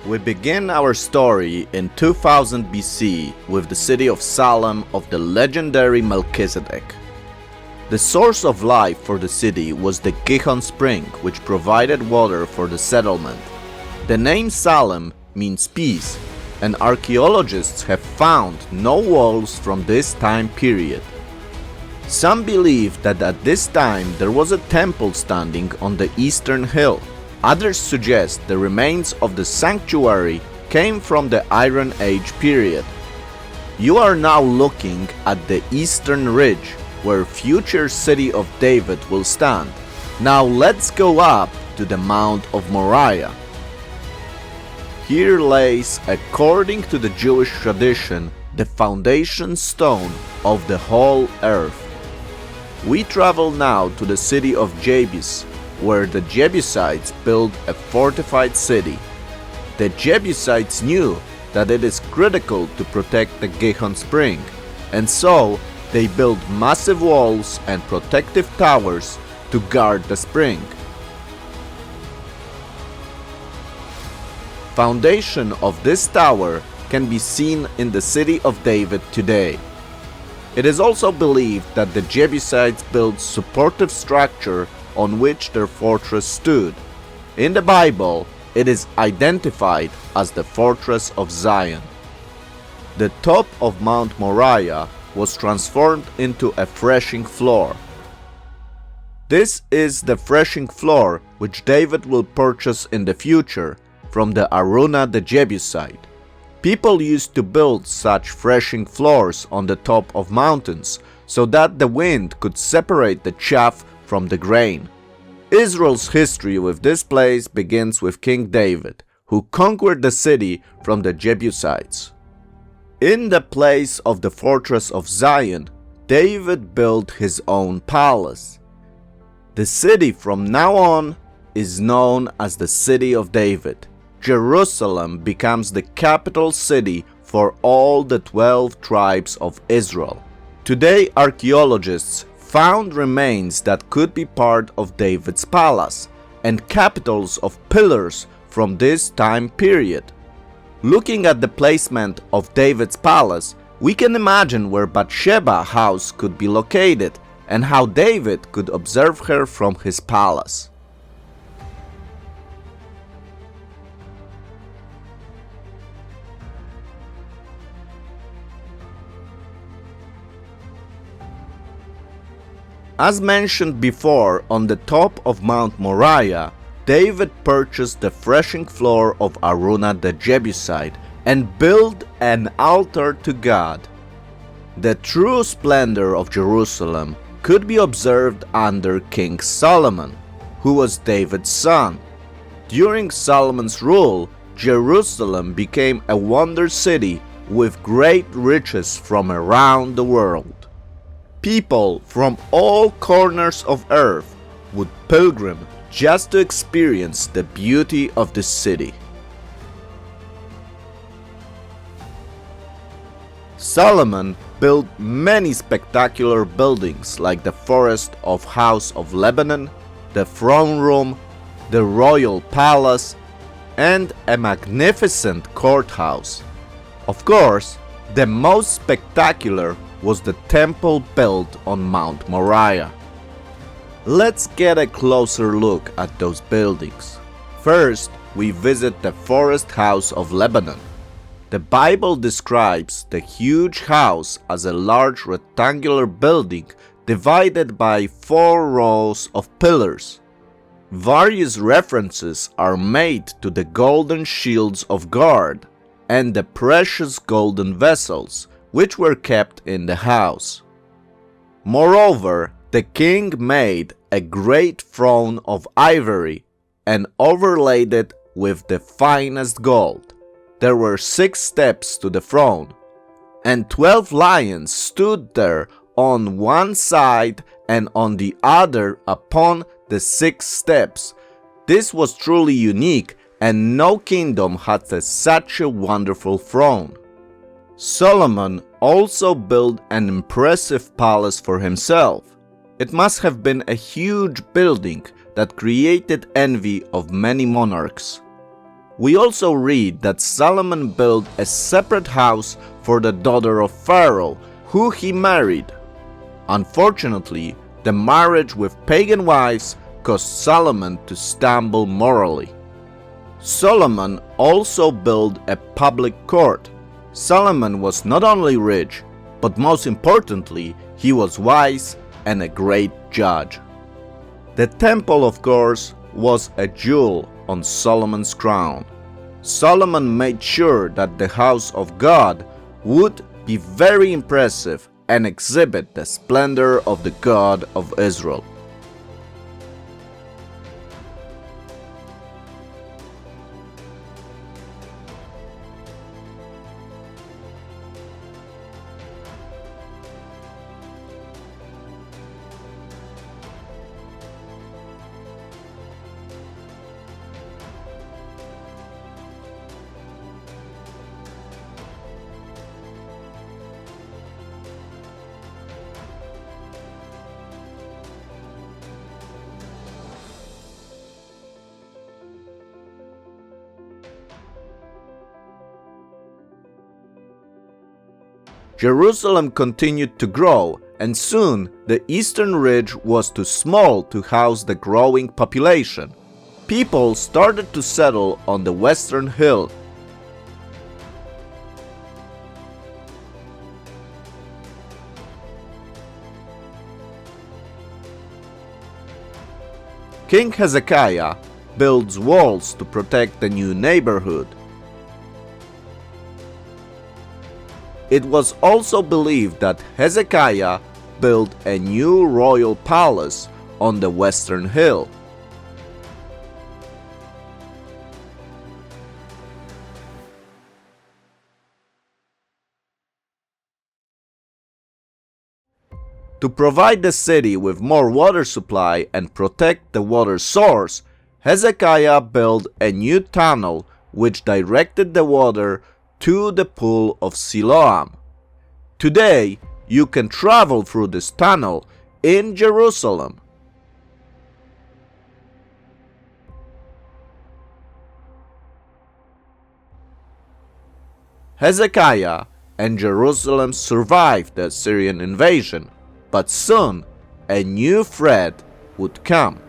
We begin our story in 2000 BC with the city of Salem of the legendary Melchizedek. The source of life for the city was the Gihon spring, which provided water for the settlement. The name Salem means peace, and archaeologists have found no walls from this time period. Some believe that at this time there was a temple standing on the eastern hill. Others suggest the remains of the sanctuary came from the Iron Age period. You are now looking at the eastern ridge where future city of David will stand. Now let's go up to the Mount of Moriah. Here lays, according to the Jewish tradition, the foundation stone of the whole earth. We travel now to the city of Jebus, where the Jebusites built a fortified city. The Jebusites knew that it is critical to protect the Gihon spring, and so they built massive walls and protective towers to guard the spring. Foundation of this tower can be seen in the city of David today. It is also believed that the Jebusites built supportive structure on which their fortress stood. In the Bible, it is identified as the Fortress of Zion. The top of Mount Moriah was transformed into a threshing floor. This is the threshing floor which David will purchase in the future from the Araunah the Jebusite. People used to build such threshing floors on the top of mountains so that the wind could separate the chaff from the grain. Israel's history with this place begins with King David, who conquered the city from the Jebusites. In the place of the fortress of Zion, David built his own palace. The city from now on is known as the City of David. Jerusalem becomes the capital city for all the 12 tribes of Israel. Today, archaeologists found remains that could be part of David's palace and capitals of pillars from this time period. Looking at the placement of David's palace, we can imagine where Bathsheba's house could be located and how David could observe her from his palace. As mentioned before, on the top of Mount Moriah, David purchased the threshing floor of Araunah the Jebusite and built an altar to God. The true splendor of Jerusalem could be observed under King Solomon, who was David's son. During Solomon's rule, Jerusalem became a wonder city with great riches from around the world. People from all corners of earth would pilgrim just to experience the beauty of the city. Solomon built many spectacular buildings like the Forest of House of Lebanon, the throne room, the royal palace, and a magnificent courthouse. Of course, the most spectacular was the temple built on Mount Moriah. Let's get a closer look at those buildings. First, we visit the Forest House of Lebanon. The Bible describes the huge house as a large rectangular building divided by 4 rows of pillars. Various references are made to the golden shields of guard and the precious golden vessels which were kept in the house. Moreover, the king made a great throne of ivory and overlaid it with the finest gold. There were 6 steps to the throne, and 12 lions stood there on one side and on the other upon the 6 steps. This was truly unique, and no kingdom had such a wonderful throne. Solomon also built an impressive palace for himself. It must have been a huge building that created envy of many monarchs. We also read that Solomon built a separate house for the daughter of Pharaoh, who he married. Unfortunately, the marriage with pagan wives caused Solomon to stumble morally. Solomon also built a public court. Solomon was not only rich, but most importantly, he was wise and a great judge. The temple, of course, was a jewel on Solomon's crown. Solomon made sure that the house of God would be very impressive and exhibit the splendor of the God of Israel. Jerusalem continued to grow, and soon the eastern ridge was too small to house the growing population. People started to settle on the western hill. King Hezekiah builds walls to protect the new neighborhood. It was also believed that Hezekiah built a new royal palace on the western hill. To provide the city with more water supply and protect the water source, Hezekiah built a new tunnel which directed the water to the pool of Siloam. Today, you can travel through this tunnel in Jerusalem. Hezekiah and Jerusalem survived the Assyrian invasion, but soon a new threat would come.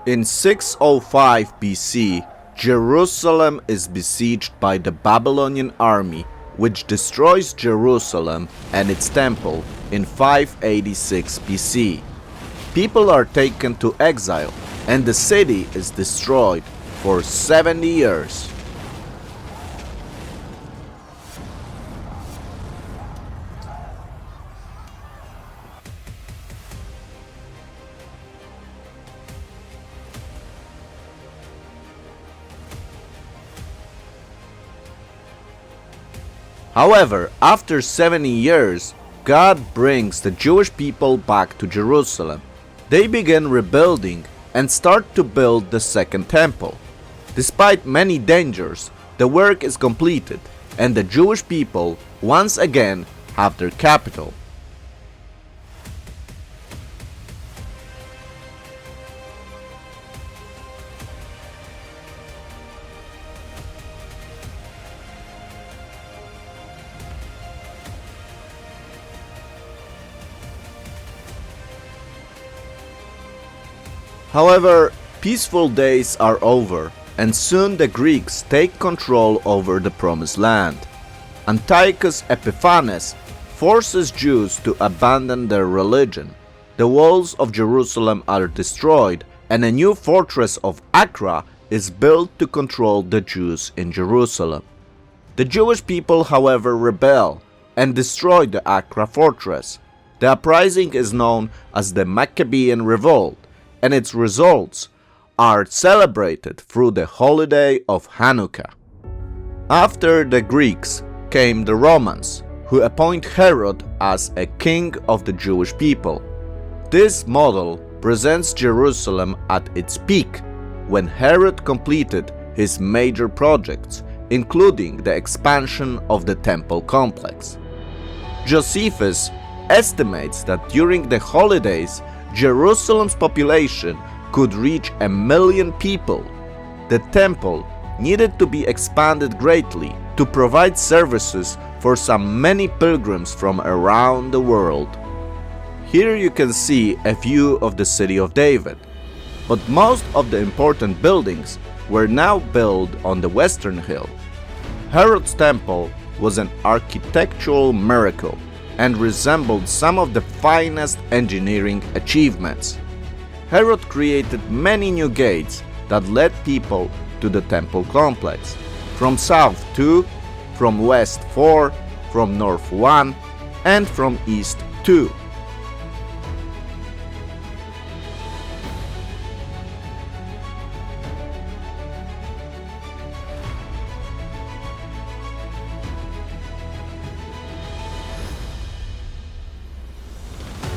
In 605 BC, Jerusalem is besieged by the Babylonian army, which destroys Jerusalem and its temple in 586 BC. People are taken to exile, and the city is destroyed for 70 years. However, after 70 years, God brings the Jewish people back to Jerusalem. They begin rebuilding and start to build the second temple. Despite many dangers, the work is completed, and the Jewish people once again have their capital. However, peaceful days are over, and soon the Greeks take control over the Promised Land. Antiochus Epiphanes forces Jews to abandon their religion. The walls of Jerusalem are destroyed, and a new fortress of Acra is built to control the Jews in Jerusalem. The Jewish people, however, rebel and destroy the Acra fortress. The uprising is known as the Maccabean Revolt, and its results are celebrated through the holiday of Hanukkah. After the Greeks came the Romans, who appoint Herod as a king of the Jewish people. This model presents Jerusalem at its peak, when Herod completed his major projects, including the expansion of the temple complex. Josephus estimates that during the holidays, Jerusalem's population could reach 1 million people. The temple needed to be expanded greatly to provide services for some many pilgrims from around the world. Here you can see a view of the city of David, but most of the important buildings were now built on the western hill. Herod's temple was an architectural miracle and resembled some of the finest engineering achievements. Herod created many new gates that led people to the temple complex. From south 2, from west 4, from north 1, and from east 2.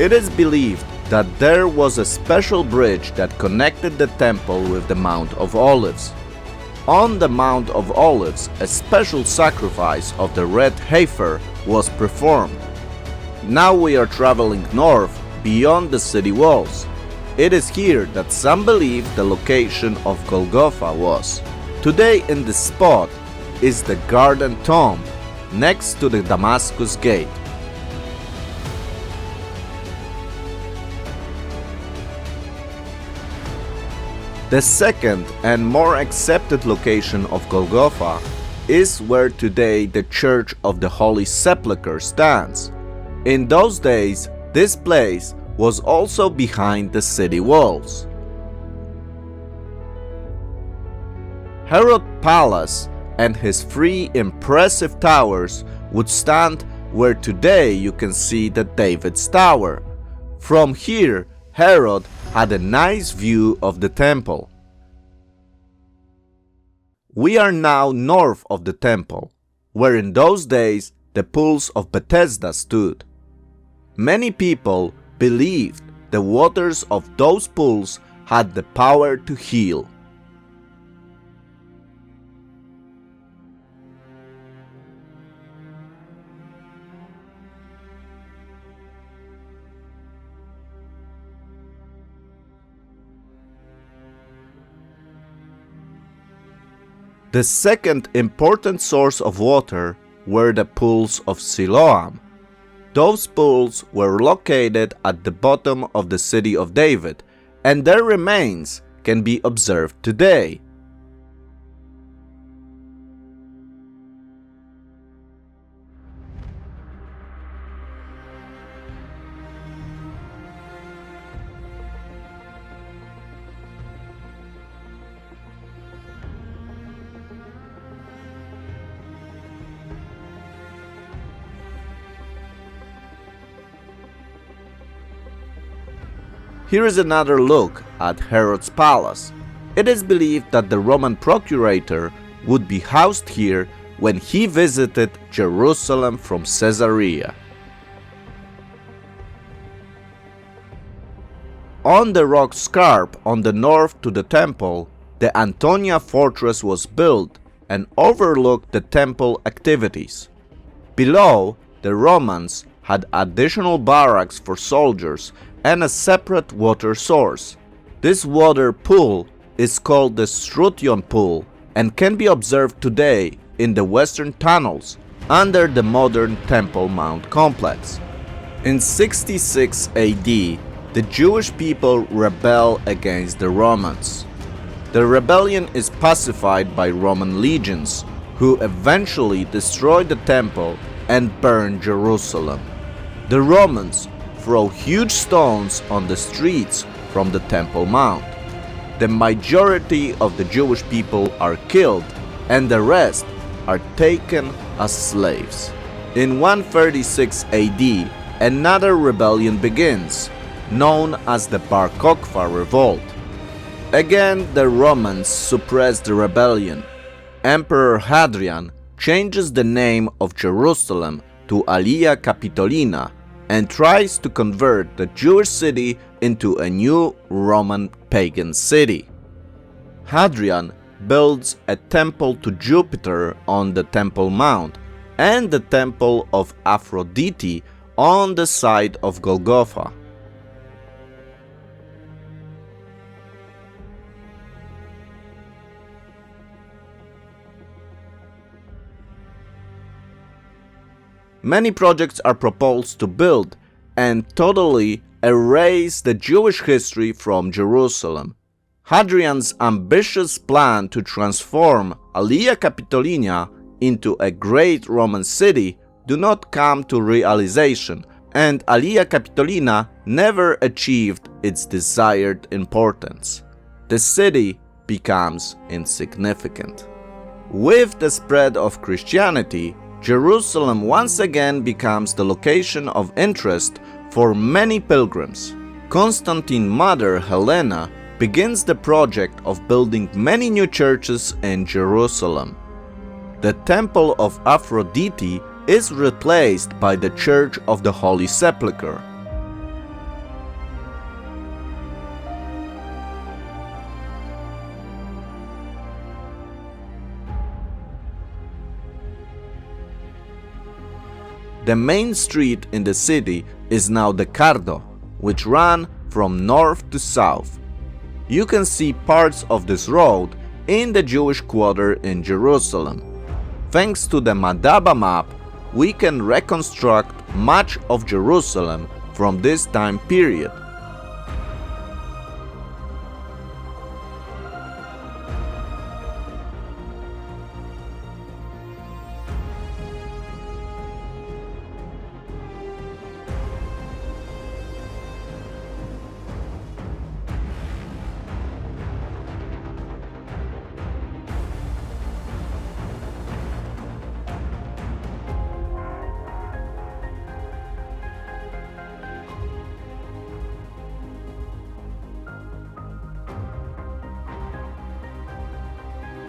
It is believed that there was a special bridge that connected the temple with the Mount of Olives. On the Mount of Olives, a special sacrifice of the red heifer was performed. Now we are traveling north beyond the city walls. It is here that some believe the location of Golgotha was. Today in this spot is the Garden Tomb next to the Damascus Gate. The second and more accepted location of Golgotha is where today the Church of the Holy Sepulchre stands. In those days, this place was also behind the city walls. Herod's palace and his three impressive towers would stand where today you can see the David's Tower. From here, Herod had a nice view of the temple. We are now north of the temple, where in those days the pools of Bethesda stood. Many people believed the waters of those pools had the power to heal. The second important source of water were the pools of Siloam. Those pools were located at the bottom of the city of David, and their remains can be observed today. Here is another look at Herod's palace. It is believed that the Roman procurator would be housed here when he visited Jerusalem from Caesarea. On the rock scarp on the north to the temple, the Antonia fortress was built and overlooked the temple activities. Below, the Romans had additional barracks for soldiers and a separate water source. This water pool is called the Struthion Pool and can be observed today in the western tunnels under the modern Temple Mount complex. In 66 AD, the Jewish people rebel against the Romans. The rebellion is pacified by Roman legions, who eventually destroy the temple and burn Jerusalem. The Romans throw huge stones on the streets from the Temple Mount. The majority of the Jewish people are killed and the rest are taken as slaves. In 136 AD, another rebellion begins, known as the Bar Kokhba revolt. Again, the Romans suppress the rebellion. Emperor Hadrian changes the name of Jerusalem to Alia Capitolina and tries to convert the Jewish city into a new Roman pagan city. Hadrian builds a temple to Jupiter on the Temple Mount and the temple of Aphrodite on the site of Golgotha. Many projects are proposed to build and totally erase the Jewish history from Jerusalem. Hadrian's ambitious plan to transform Aelia Capitolina into a great Roman city do not come to realization, and Aelia Capitolina never achieved its desired importance. The city becomes insignificant. With the spread of Christianity, Jerusalem once again becomes the location of interest for many pilgrims. Constantine's mother Helena begins the project of building many new churches in Jerusalem. The Temple of Aphrodite is replaced by the Church of the Holy Sepulchre. The main street in the city is now the Cardo, which ran from north to south. You can see parts of this road in the Jewish quarter in Jerusalem. Thanks to the Madaba map, we can reconstruct much of Jerusalem from this time period.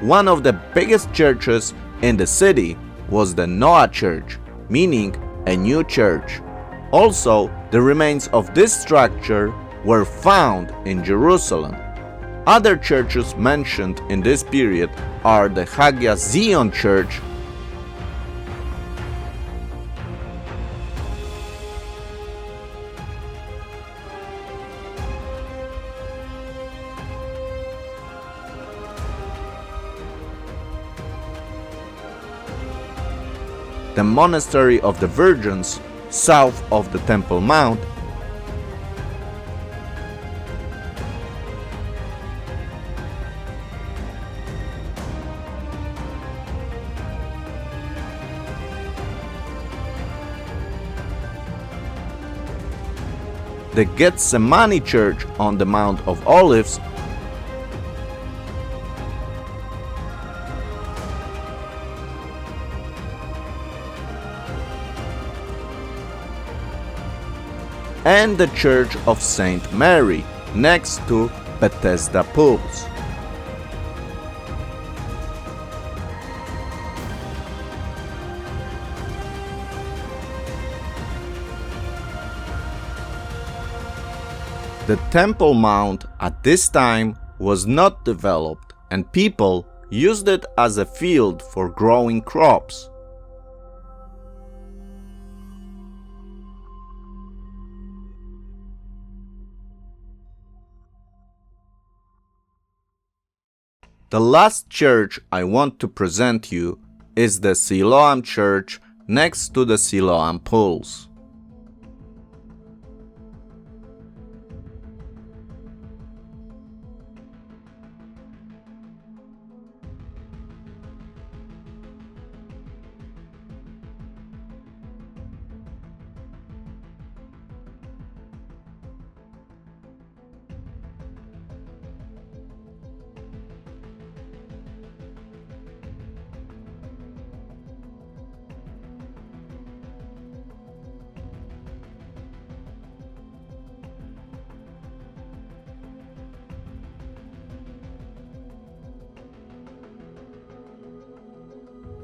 One of the biggest churches in the city was the Noah Church, meaning a new church. Also, the remains of this structure were found in Jerusalem. Other churches mentioned in this period are the Hagia Zion Church, the Monastery of the Virgins south of the Temple Mount, the Gethsemane Church on the Mount of Olives, and the Church of Saint Mary next to Bethesda Pools. The Temple Mount at this time was not developed, and people used it as a field for growing crops. The last church I want to present you is the Siloam Church next to the Siloam Pools.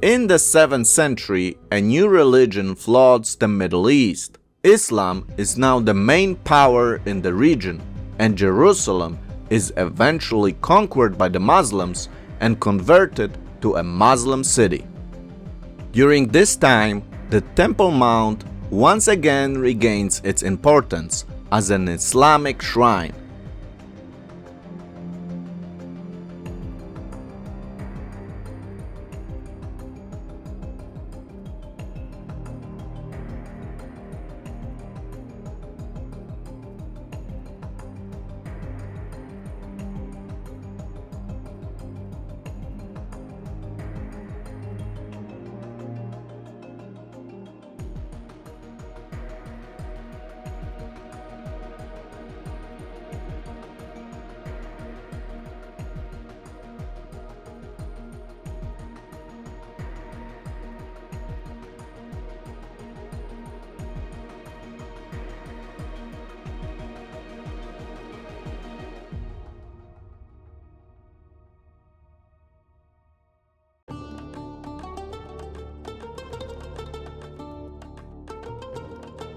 In the 7th century, a new religion floods the Middle East. Islam is now the main power in the region, and Jerusalem is eventually conquered by the Muslims and converted to a Muslim city. During this time, the Temple Mount once again regains its importance as an Islamic shrine.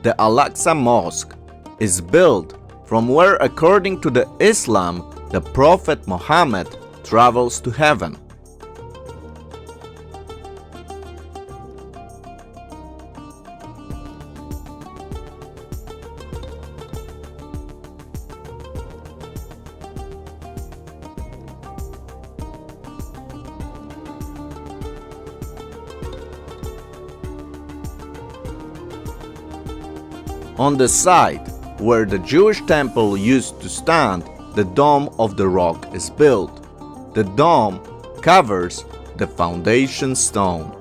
the Al-Aqsa Mosque is built from where, according to the Islam, the Prophet Muhammad travels to heaven. On the side where the Jewish temple used to stand, the Dome of the Rock is built. The dome covers the foundation stone.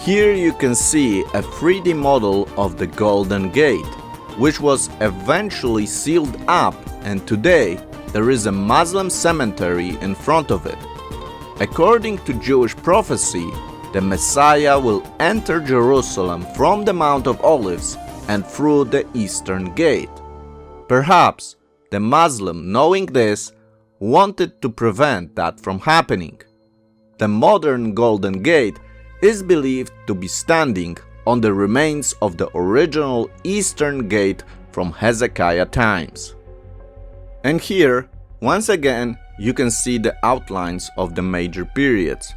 Here you can see a 3D model of the Golden Gate, which was eventually sealed up, and today there is a Muslim cemetery in front of it. According to Jewish prophecy, the Messiah will enter Jerusalem from the Mount of Olives and through the Eastern Gate. Perhaps the Muslim, knowing this, wanted to prevent that from happening. The modern Golden Gate is believed to be standing on the remains of the original Eastern Gate from Hezekiah times. And here, once again, you can see the outlines of the major periods.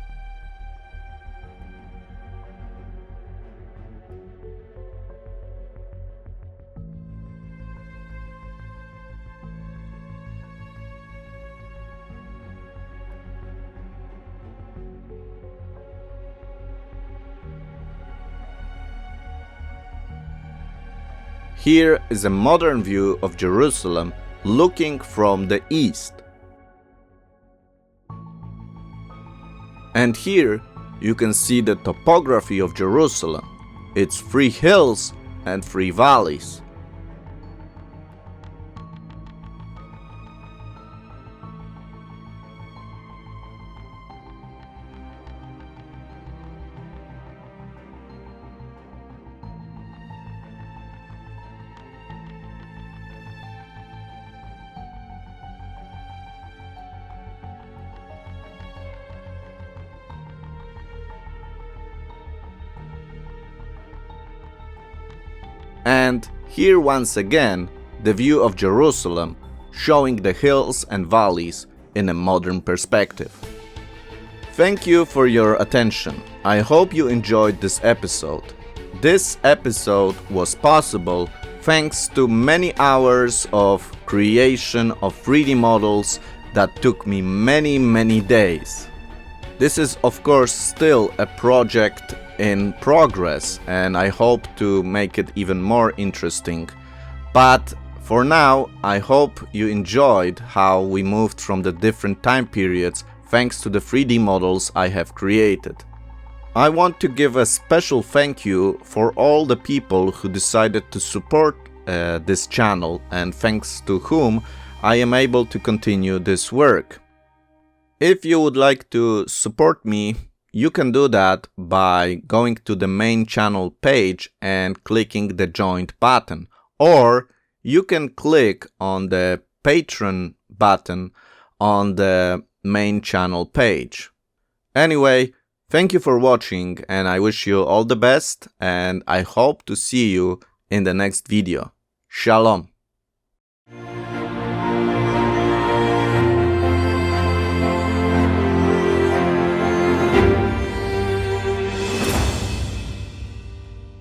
Here is a modern view of Jerusalem looking from the east. And here you can see the topography of Jerusalem, its 3 hills and 3 valleys. And here once again the view of Jerusalem, showing the hills and valleys in a modern perspective. Thank you for your attention. I hope you enjoyed this episode. This episode was possible thanks to many hours of creation of 3D models that took me many days. This is of course still a project in progress, and I hope to make it even more interesting. But for now, I hope you enjoyed how we moved from the different time periods thanks to the 3D models I have created. I want to give a special thank you for all the people who decided to support this channel, and thanks to whom I am able to continue this work. If you would like to support me, you can do that by going to the main channel page and clicking the join button, or you can click on the Patreon button on the main channel page. Anyway, thank you for watching, and I wish you all the best, and I hope to see you in the next video. Shalom.